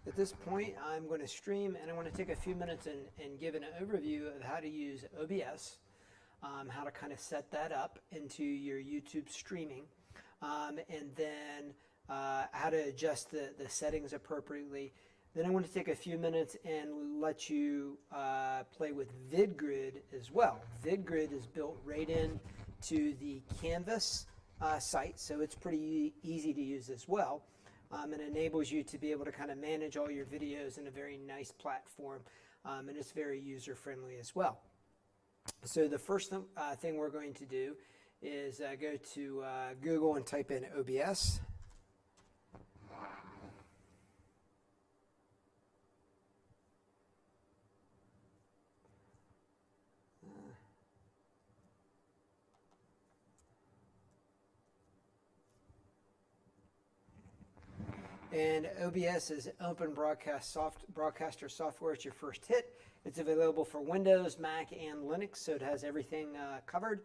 At this point, I'm going to stream, and I want to take a few minutes and give an overview of how to use OBS, how to kind of set that up into your YouTube streaming, and then how to adjust the settings appropriately. Then I want to take a few minutes and let you play with VidGrid as well. VidGrid is built right in to the Canvas site, so it's pretty easy to use as well. And enables you to be able to kind of manage all your videos in a very nice platform, and it's very user-friendly as well. So the first thing we're going to do is go to Google and type in OBS. And OBS is Open Broadcaster Software. It's your first hit. It's available for Windows, Mac, and Linux, so it has everything covered.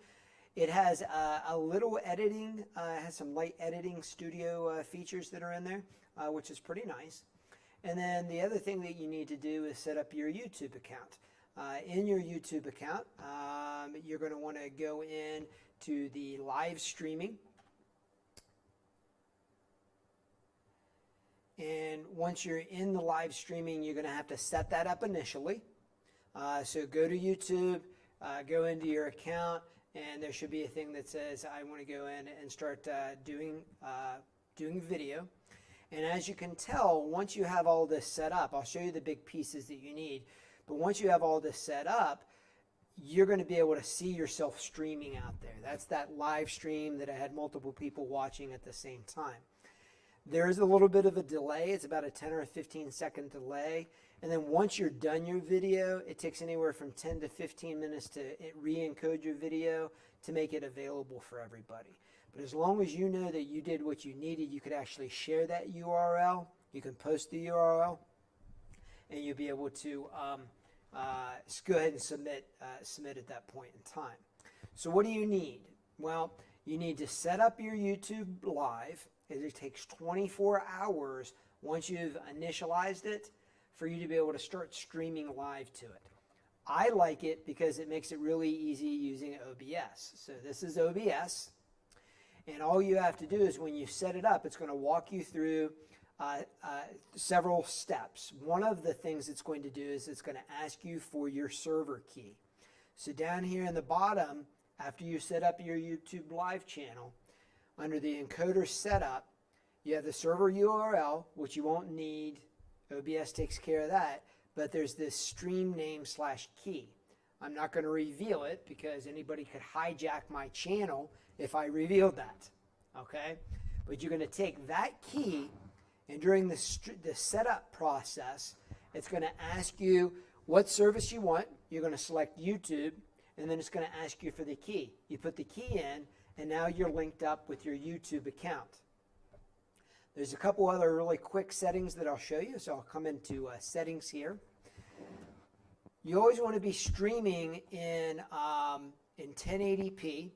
It has a little editing, has some light editing studio features that are in there, which is pretty nice. And then the other thing that you need to do is set up your YouTube account. In your YouTube account, you're going to want to go in to the live streaming. And once you're in the live streaming, you're going to have to set that up initially. So go to YouTube, go into your account, and there should be a thing that says, I want to go in and start doing video. And as you can tell, once you have all this set up, I'll show you the big pieces that you need, but once you have all this set up, you're going to be able to see yourself streaming out there. That's that live stream that I had multiple people watching at the same time. There is a little bit of a delay. It's about a 10 or a 15-second delay. And then once you're done your video, it takes anywhere from 10 to 15 minutes to re-encode your video to make it available for everybody. But as long as you know that you did what you needed, you could actually share that URL. You can post the URL, and you'll be able to go ahead and submit at that point in time. So what do you need? Well, you need to set up your YouTube Live. It takes 24 hours once you've initialized it for you to be able to start streaming live to it. I like it because it makes it really easy using OBS. So this is OBS, and all you have to do is when you set it up, it's going to walk you through several steps. One of the things it's going to do is it's going to ask you for your server key. So down here in the bottom, after you set up your YouTube Live channel, under the encoder setup, you have the server URL, which you won't need. OBS takes care of that. But there's this stream name / key. I'm not going to reveal it because anybody could hijack my channel if I revealed that. Okay? But you're going to take that key, and during the setup process, it's going to ask you what service you want. You're going to select YouTube, and then it's going to ask you for the key. You put the key in, and now you're linked up with your YouTube account. There's a couple other really quick settings that I'll show you. So I'll come into settings here. You always want to be streaming in 1080p.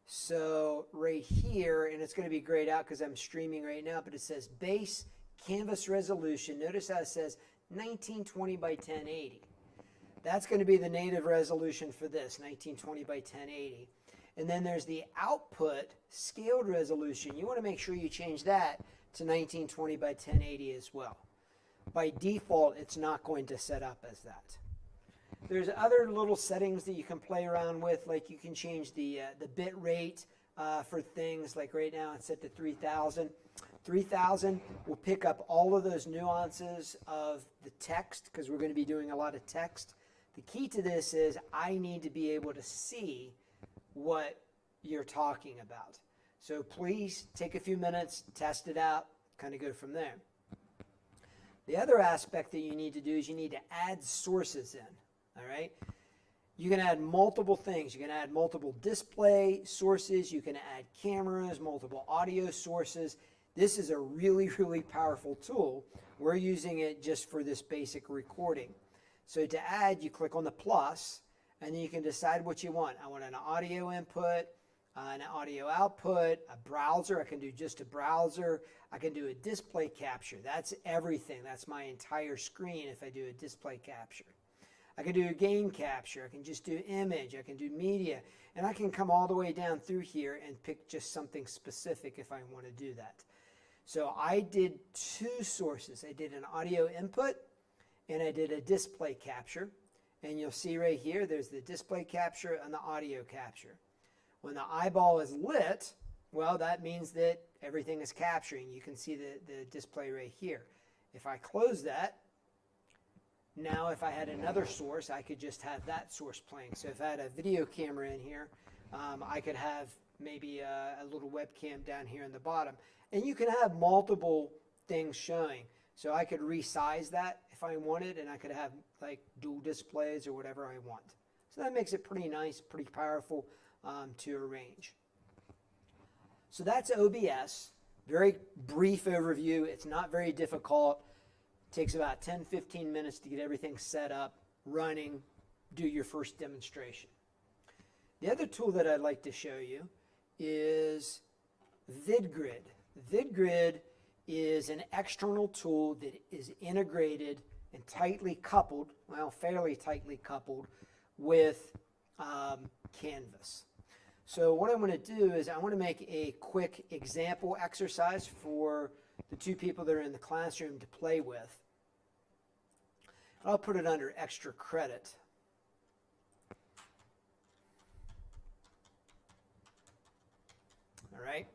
So right here, and it's going to be grayed out because I'm streaming right now, but it says base canvas resolution. Notice how it says 1920 by 1080. That's going to be the native resolution for this, 1920 by 1080. And then there's the output scaled resolution. You want to make sure you change that to 1920 by 1080 as well. By default, it's not going to set up as that. There's other little settings that you can play around with, like you can change the bit rate for things. Like right now it's set to 3000. 3000 will pick up all of those nuances of the text because we're going to be doing a lot of text. The key to this is I need to be able to see what you're talking about. So please take a few minutes, test it out, kind of go from there. The other aspect that you need to do is you need to add sources in, all right? You can add multiple things. You can add multiple display sources. You can add cameras, multiple audio sources. This is a really, really powerful tool. We're using it just for this basic recording. So to add, you click on the plus, and then you can decide what you want. I want an audio input. an audio output, a browser. I can do just a browser. I can do a display capture. That's everything. That's my entire screen if I do a display capture. I can do a game capture. I can just do image. I can do media. And I can come all the way down through here and pick just something specific if I want to do that. So I did two sources. I did an audio input and I did a display capture. And you'll see right here, there's the display capture and the audio capture. When the eyeball is lit, well, that means that everything is capturing. You can see the display right here. If I close that, now if I had another source, I could just have that source playing. So if I had a video camera in here, I could have maybe a little webcam down here in the bottom. And you can have multiple things showing. So I could resize that if I wanted, and I could have like dual displays or whatever I want. So that makes it pretty nice, pretty powerful to arrange. So that's OBS. Very brief overview. It's not very difficult. It takes about 10-15 minutes to get everything set up, running, do your first demonstration. The other tool that I'd like to show you is VidGrid. VidGrid is an external tool that is integrated and tightly coupled, well, fairly tightly coupled with Canvas. So what I'm going to do is I want to make a quick example exercise for the two people that are in the classroom to play with. I'll put it under extra credit. All right.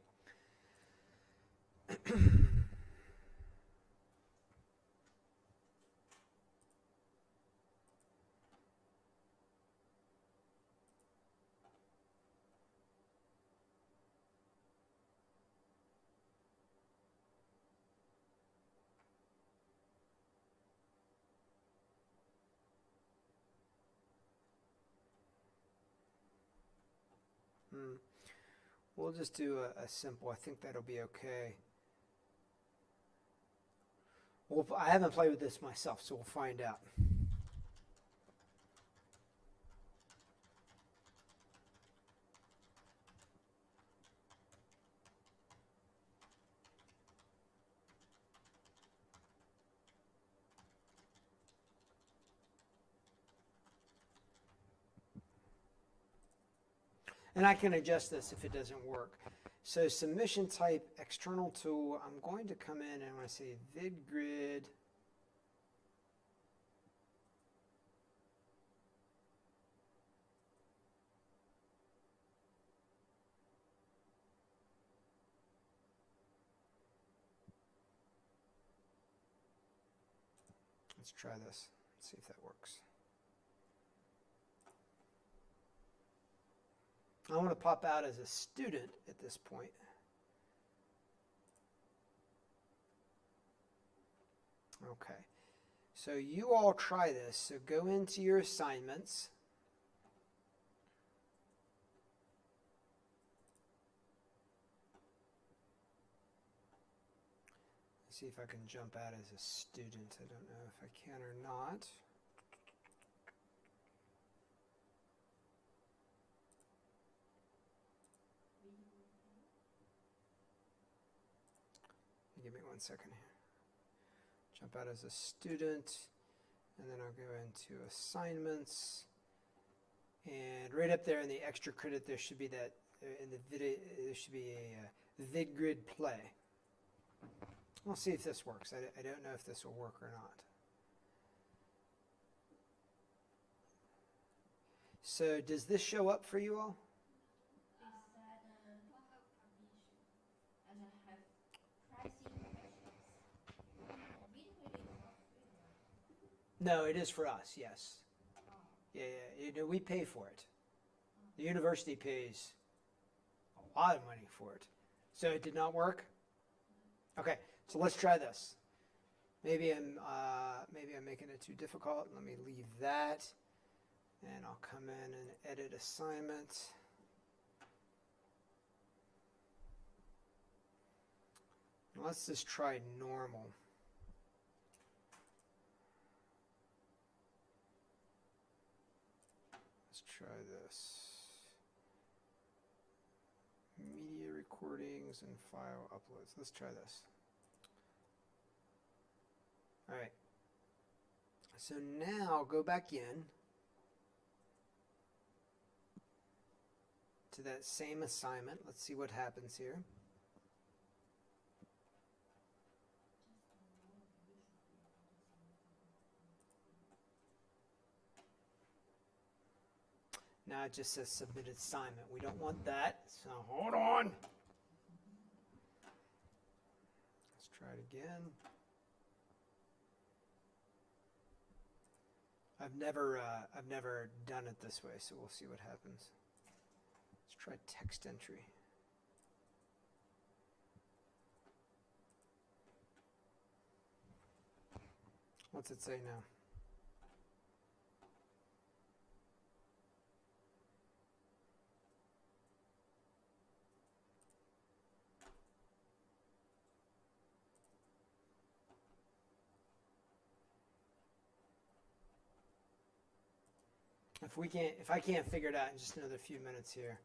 We'll just do a simple. I think that'll be okay. Well, I haven't played with this myself, so we'll find out. And I can adjust this if it doesn't work. So submission type external tool, I'm going to come in and I'm going to say VidGrid. Let's try this. Let's see if that works. I want to pop out as a student at this point. Okay, so you all try this. So go into your assignments. Let's see if I can jump out as a student. I don't know if I can or not. Give me 1 second here. Jump out as a student, and then I'll go into assignments. And right up there in the extra credit, there should be that in the video. There should be a VidGrid play. We'll see if this works. I don't know if this will work or not. So does this show up for you all? No, it is for us, yes. Yeah, you know, we pay for it. The university pays a lot of money for it. So it did not work? Okay, so let's try this. Maybe I'm making it too difficult. Let me leave that. And I'll come in and edit assignment. Let's just try normal. Let's try this. recordings and file uploads. Let's try this. All right. So now go back in to that same assignment. Let's see what happens here. Now it just says submitted assignment. We don't want that, so hold on. Let's try it again. I've never done it this way, so we'll see what happens. Let's try text entry. What's it say now? If I can't figure it out in just another few minutes here.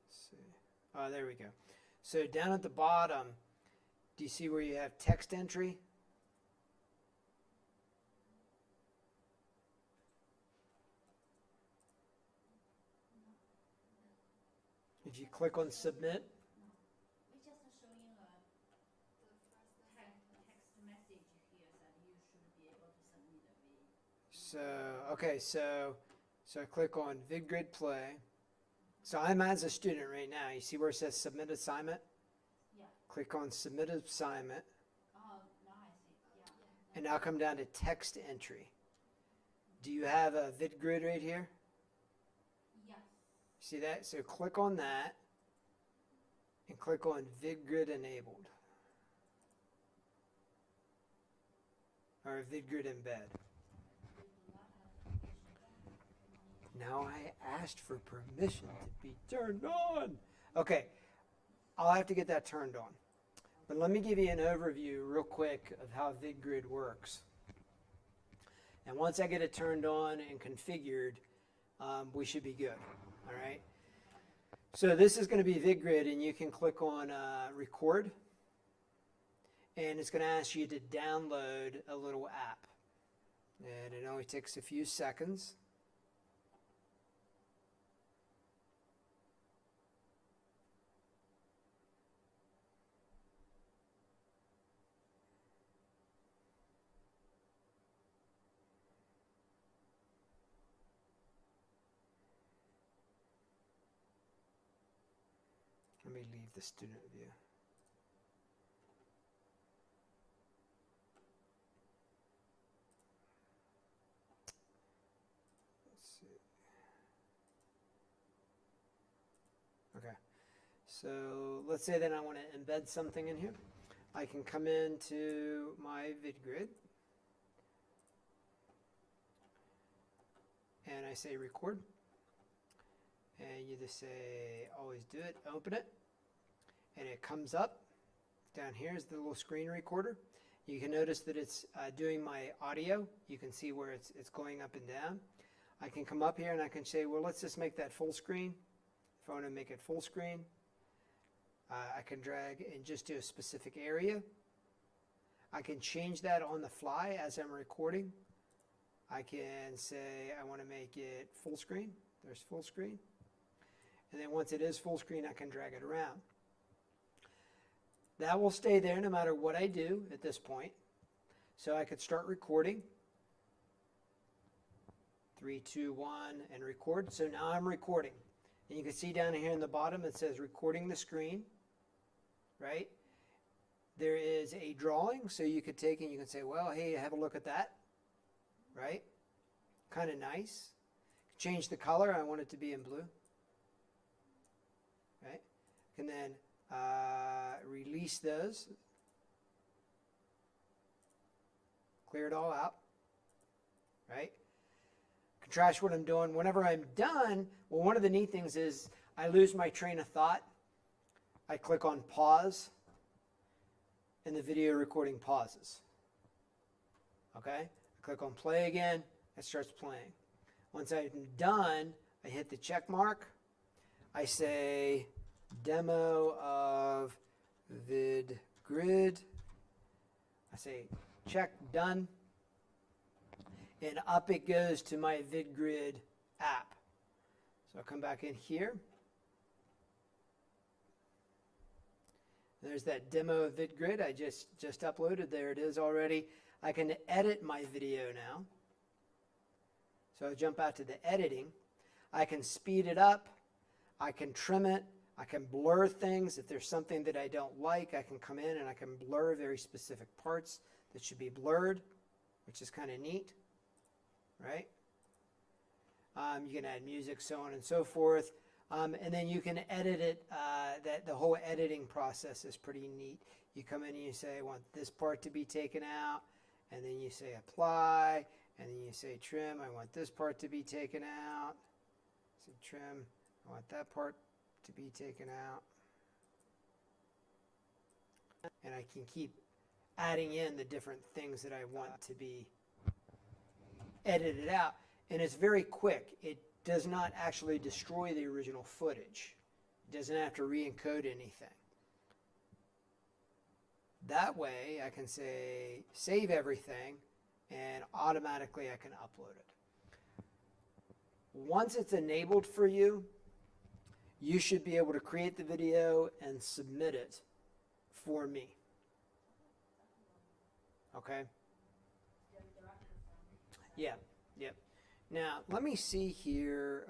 Let's see. Oh, there we go. So down at the bottom, do you see where you have text entry? If you click on submit. So, okay, so click on VidGrid Play. So I'm as a student right now. You see where it says Submit Assignment? Yeah. Click on Submit Assignment. Oh, now I see. Yeah. And now come down to Text Entry. Do you have a VidGrid right here? Yes. See that? So click on that and click on VidGrid Enabled. Or VidGrid Embed. Now I asked for permission to be turned on. Okay, I'll have to get that turned on. But let me give you an overview real quick of how VidGrid works. And once I get it turned on and configured, we should be good, all right? So this is going to be VidGrid, and you can click on record. And it's going to ask you to download a little app. And it only takes a few seconds. Let me leave the student view. Let's see. Okay. So let's say that I want to embed something in here. I can come into my VidGrid. And I say record. And you just say always do it, open it. And it comes up. Down here is the little screen recorder. You can notice that it's doing my audio. You can see where it's going up and down. I can come up here and I can say, well, let's just make that full screen. If I want to make it full screen, I can drag and just do a specific area. I can change that on the fly as I'm recording. I can say I want to make it full screen. There's full screen. And then once it is full screen, I can drag it around. That will stay there no matter what I do at this point. So I could start recording. 3, 2, 1, and record. So now I'm recording. And you can see down here in the bottom it says recording the screen, right? There is a drawing, so you could take and you can say, well, hey, have a look at that, right? Kind of nice. Change the color. I want it to be in blue, right? And then release those. Clear it all out, right? Contrast what I'm doing. Whenever I'm done, well, one of the neat things is I lose my train of thought. I click on pause, and the video recording pauses. Okay? I click on play again, it starts playing. Once I'm done, I hit the check mark. I say demo of VidGrid. I say check, done. And up it goes to my VidGrid app. So I'll come back in here. There's that demo of VidGrid I just uploaded. There it is already. I can edit my video now. So I'll jump out to the editing. I can speed it up. I can trim it. I can blur things. If there's something that I don't like, I can come in and I can blur very specific parts that should be blurred, which is kind of neat, right? You can add music, so on and so forth. And then you can edit it. The whole editing process is pretty neat. You come in and you say, I want this part to be taken out. And then you say apply. And then you say trim. I want this part to be taken out. So trim. I want that part to be taken out. And I can keep adding in the different things that I want to be edited out. And it's very quick. It does not actually destroy the original footage. It doesn't have to re-encode anything. That way, I can say save everything, and automatically I can upload it. Once it's enabled for you, you should be able to create the video and submit it for me. Okay? Yeah, yep. Now, let me see here.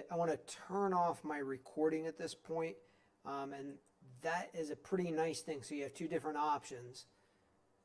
I want to turn off my recording at this point, and that is a pretty nice thing. So you have two different options.